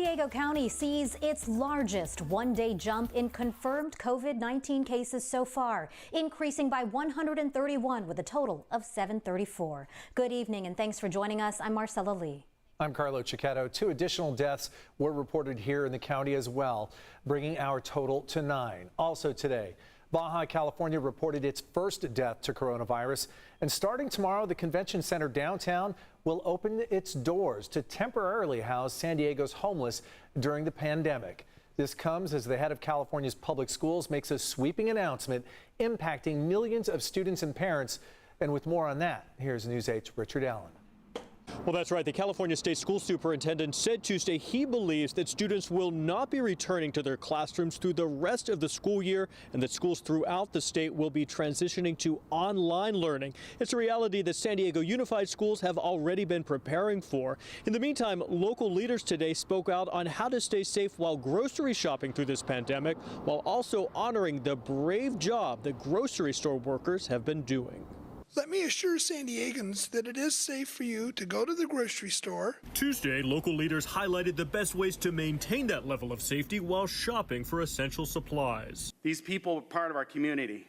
Diego County sees its largest one-day jump in confirmed COVID-19 cases so far, increasing by 131 with a total of 734. Good evening and thanks for joining us. I'm Marcella Lee. I'm Carlo Cicchetto. 2 additional deaths were reported here in the county as well, bringing our total to 9. Also today, Baja California reported its first death to coronavirus. And starting tomorrow, the convention center downtown will open its doors to temporarily house San Diego's homeless during the pandemic. This comes as the head of California's public schools makes a sweeping announcement impacting millions of students and parents. And with more on that, here's News 8's Richard Allen. Well, that's right. The California State School Superintendent said Tuesday he believes that students will not be returning to their classrooms through the rest of the school year and that schools throughout the state will be transitioning to online learning. It's a reality that San Diego Unified Schools have already been preparing for. In the meantime, local leaders today spoke out on how to stay safe while grocery shopping through this pandemic, while also honoring the brave job that grocery store workers have been doing. Let me assure San Diegans that it is safe for you to go to the grocery store. Tuesday, local leaders highlighted the best ways to maintain that level of safety while shopping for essential supplies. These people are part of our community.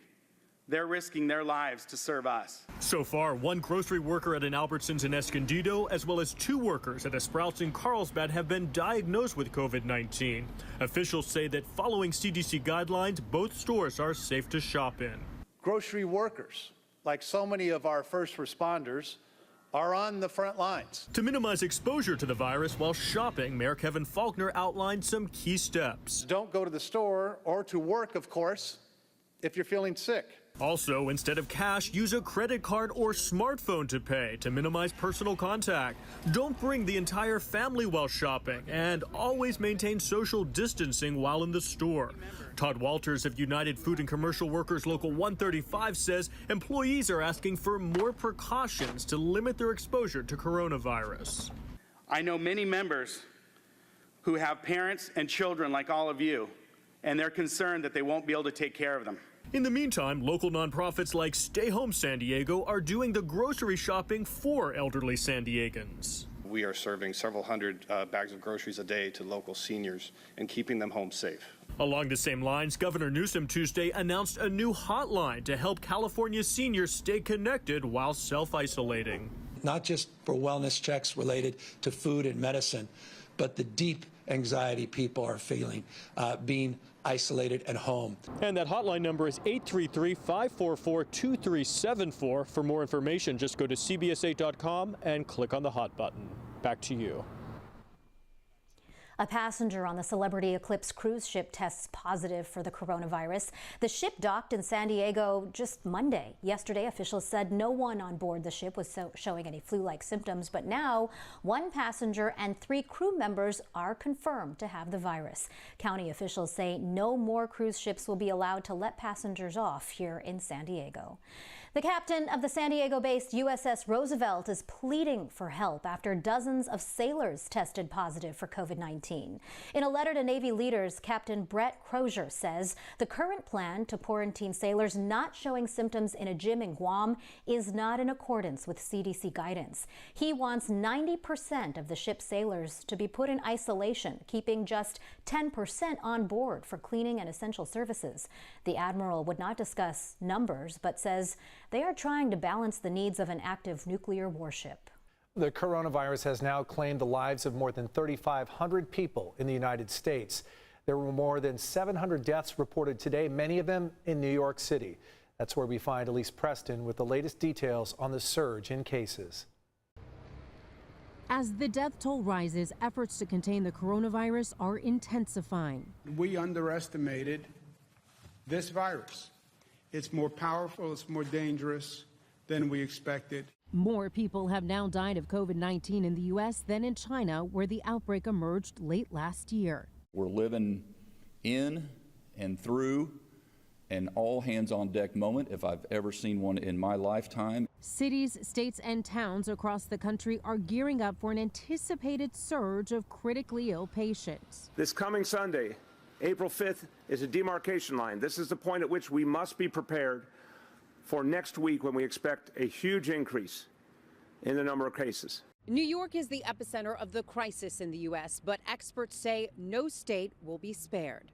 They're risking their lives to serve us. So far, 1 grocery worker at an Albertsons in Escondido, as well as 2 workers at a Sprouts in Carlsbad have been diagnosed with COVID-19. Officials say that following CDC guidelines, both stores are safe to shop in. Grocery workers, like so many of our first responders, are on the front lines. To minimize exposure to the virus while shopping, Mayor Kevin Faulconer outlined some key steps. Don't go to the store or to work, of course, if you're feeling sick. Also, instead of cash, use a credit card or smartphone to pay to minimize personal contact. Don't bring the entire family while shopping, and always maintain social distancing while in the store. Todd Walters of United Food and Commercial Workers Local 135 says employees are asking for more precautions to limit their exposure to coronavirus. I know many members who have parents and children like all of you, and they're concerned that they won't be able to take care of them. In the meantime, local nonprofits like Stay Home San Diego are doing the grocery shopping for elderly San Diegans. We are serving several hundred bags of groceries a day to local seniors and keeping them home safe. Along the same lines, Governor Newsom Tuesday announced a new hotline to help California seniors stay connected while self-isolating. Not just for wellness checks related to food and medicine, but the deep anxiety people are feeling being isolated at home. And that hotline number is 833-544-2374. For more information, just go to cbs8.com and click on the hot button. Back to you. A passenger on the Celebrity Eclipse cruise ship tests positive for the coronavirus. The ship docked in San Diego just Monday. Yesterday, officials said no one on board the ship was showing any flu-like symptoms, but now 1 passenger and 3 crew members are confirmed to have the virus. County officials say no more cruise ships will be allowed to let passengers off here in San Diego. The captain of the San Diego-based USS Roosevelt is pleading for help after dozens of sailors tested positive for COVID-19. In a letter to Navy leaders, Captain Brett Crozier says the current plan to quarantine sailors not showing symptoms in a gym in Guam is not in accordance with CDC guidance. He wants 90% of the ship's sailors to be put in isolation, keeping just 10% on board for cleaning and essential services. The admiral would not discuss numbers, but says they are trying to balance the needs of an active nuclear warship. The coronavirus has now claimed the lives of more than 3,500 people in the United States. There were more than 700 deaths reported today, many of them in New York City. That's where we find Elise Preston with the latest details on the surge in cases. As the death toll rises, efforts to contain the coronavirus are intensifying. We underestimated this virus. It's more powerful, it's more dangerous than we expected. More people have now died of COVID-19 in the U.S. than in China, where the outbreak emerged late last year. We're living in and through an all-hands-on-deck moment, if I've ever seen one in my lifetime. Cities, states, and towns across the country are gearing up for an anticipated surge of critically ill patients. This coming Sunday, April 5th, is a demarcation line. This is the point at which we must be prepared for next week when we expect a huge increase in the number of cases. New York is the epicenter of the crisis in the U.S., but experts say no state will be spared.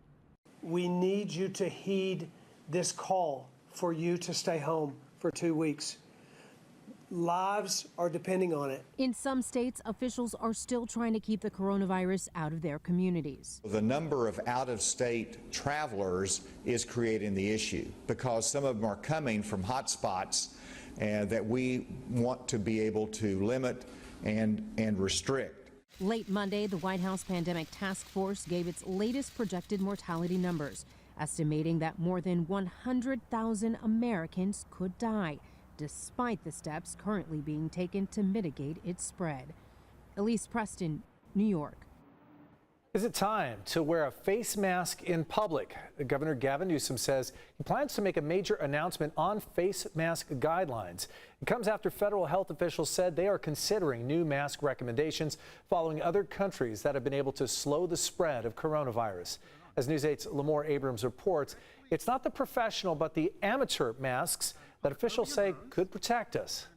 We need you to heed this call for you to stay home for 2 weeks. Lives are depending on it. In some states, officials are still trying to keep the coronavirus out of their communities. The number of out-of-state travelers is creating the issue because some of them are coming from hot spots that we want to be able to limit and restrict. Late Monday, the White House Pandemic Task Force gave its latest projected mortality numbers, estimating that more than 100,000 Americans could die, despite the steps currently being taken to mitigate its spread. Elise Preston, New York. Is it time to wear a face mask in public? Governor Gavin Newsom says he plans to make a major announcement on face mask guidelines. It comes after federal health officials said they are considering new mask recommendations following other countries that have been able to slow the spread of coronavirus. As News 8's Lamore Abrams reports, it's not the professional but the amateur masks that officials say could protect us.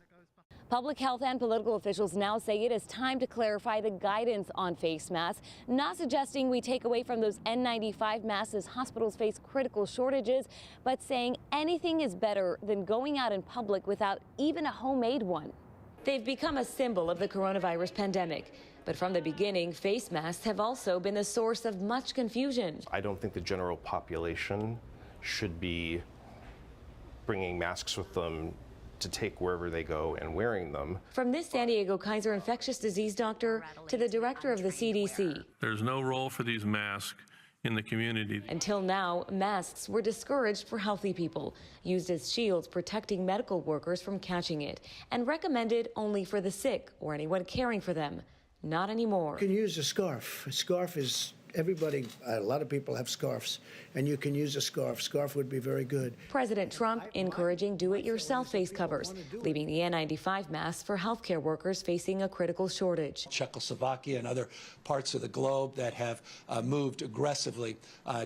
Public health and political officials now say it is time to clarify the guidance on face masks, not suggesting we take away from those N95 masks as hospitals face critical shortages, but saying anything is better than going out in public without even a homemade one. They've become a symbol of the coronavirus pandemic. But from the beginning, face masks have also been the source of much confusion. I don't think the general population should be bringing masks with them to take wherever they go and wearing them. From this San Diego Kaiser infectious disease doctor to the director of the CDC. There's no role for these masks in the community. Until now, masks were discouraged for healthy people, used as shields protecting medical workers from catching it, and recommended only for the sick or anyone caring for them. Not anymore. You can use a scarf. A scarf is everybody, a lot of people have scarves, and you can use a scarf. Scarf would be very good. President Trump encouraging do-it-yourself face covers, leaving the N95 masks for healthcare workers facing a critical shortage. Czechoslovakia and other parts of the globe that have moved aggressively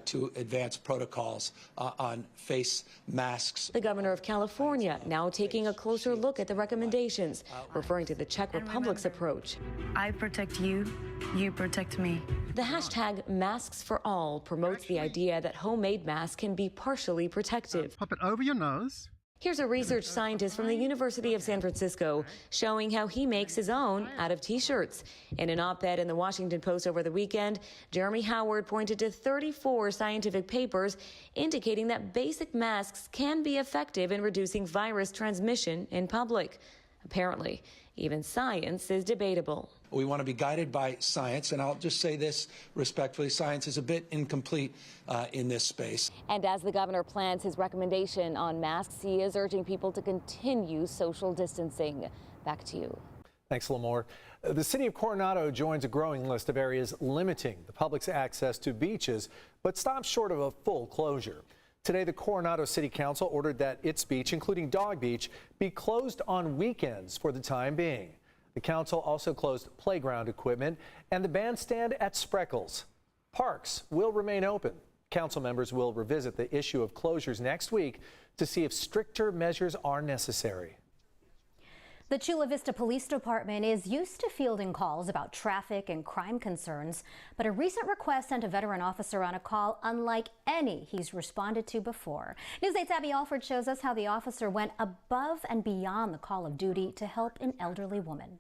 to advance protocols on face masks. The governor of California now taking a closer look at the recommendations, referring to the Czech Republic's approach. I protect you, you protect me. The hashtag Masks for All promotes the idea that homemade masks can be partially protective. Pop it over your nose. Here's a research scientist from the University of San Francisco showing how he makes his own out of T-shirts. In an op-ed in the Washington Post over the weekend, Jeremy Howard pointed to 34 scientific papers indicating that basic masks can be effective in reducing virus transmission in public. Apparently, even science is debatable. We want to be guided by science, and I'll just say this respectfully, science is a bit incomplete in this space. And as the governor plans his recommendation on masks, he is urging people to continue social distancing. Back to you. Thanks, Lamore. The city of Coronado joins a growing list of areas limiting the public's access to beaches, but stops short of a full closure. Today, the Coronado City Council ordered that its beach, including Dog Beach, be closed on weekends for the time being. The council also closed playground equipment and the bandstand at Spreckles. Parks will remain open. Council members will revisit the issue of closures next week to see if stricter measures are necessary. The Chula Vista Police Department is used to fielding calls about traffic and crime concerns, but a recent request sent a veteran officer on a call unlike any he's responded to before. News 8's Abby Alford shows us how the officer went above and beyond the call of duty to help an elderly woman.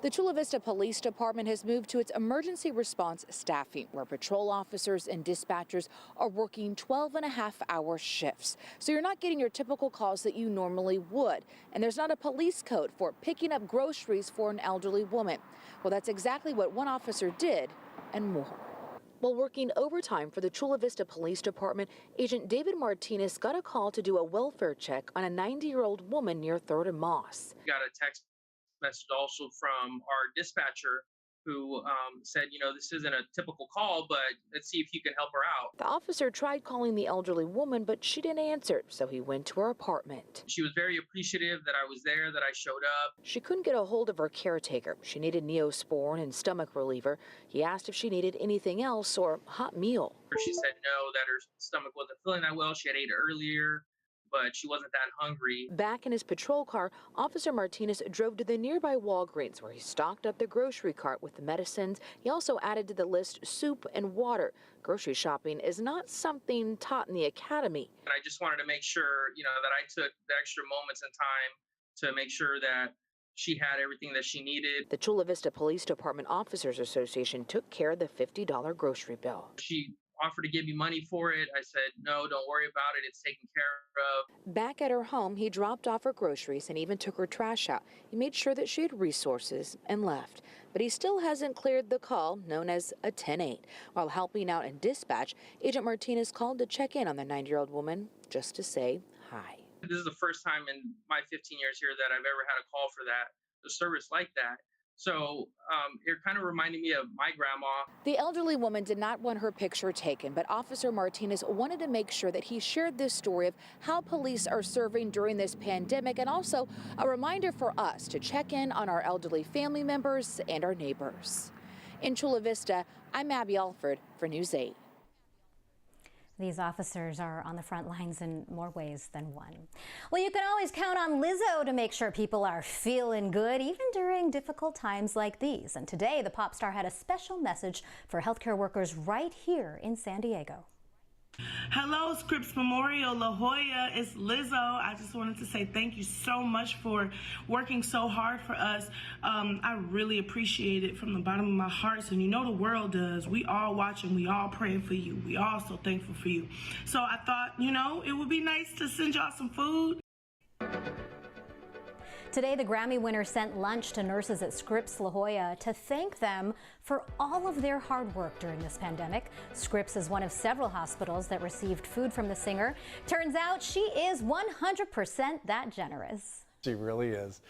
The Chula Vista Police Department has moved to its emergency response staffing, where patrol officers and dispatchers are working 12.5-hour shifts. So you're not getting your typical calls that you normally would. And there's not a police code for picking up groceries for an elderly woman. Well, that's exactly what one officer did and more. While working overtime for the Chula Vista Police Department, Agent David Martinez got a call to do a welfare check on a 90-year-old woman near 3rd and Moss. Got a text message also from our dispatcher who said, you know, this isn't a typical call, but let's see if you can help her out. The officer tried calling the elderly woman, but she didn't answer, so he went to her apartment. She was very appreciative that I was there, that I showed up. She couldn't get a hold of her caretaker. She needed Neosporin and stomach reliever. He asked if she needed anything else or hot meal. She said no, that her stomach wasn't feeling that well. She had ate earlier, but she wasn't that hungry. Back in his patrol car, Officer Martinez drove to the nearby Walgreens where he stocked up the grocery cart with the medicines. He also added to the list soup and water. Grocery shopping is not something taught in the academy. And I just wanted to make sure, that I took the extra moments and time to make sure that she had everything that she needed. The Chula Vista Police Department Officers Association took care of the $50 grocery bill. She offered to give me money for it. I said, no, don't worry about it. It's taken care of. Back at her home, he dropped off her groceries and even took her trash out. He made sure that she had resources and left. But he still hasn't cleared the call, known as a 10-8. While helping out in dispatch, Agent Martinez called to check in on the 90-year-old woman just to say hi. This is the first time in my 15 years here that I've ever had a call for a service like that. So it kind of reminded me of my grandma. The elderly woman did not want her picture taken, but Officer Martinez wanted to make sure that he shared this story of how police are serving during this pandemic, and also a reminder for us to check in on our elderly family members and our neighbors. In Chula Vista, I'm Abby Alford for News 8. These officers are on the front lines in more ways than one. Well, you can always count on Lizzo to make sure people are feeling good, even during difficult times like these. And today, the pop star had a special message for healthcare workers right here in San Diego. Hello, Scripps Memorial La Jolla. It's Lizzo. I just wanted to say thank you so much for working so hard for us. I really appreciate it from the bottom of my heart. And you know the world does. We all watching. We all praying for you. We all so thankful for you. So I thought, it would be nice to send y'all some food. Today, the Grammy winner sent lunch to nurses at Scripps La Jolla to thank them for all of their hard work during this pandemic. Scripps is one of several hospitals that received food from the singer. Turns out she is 100% that generous. She really is.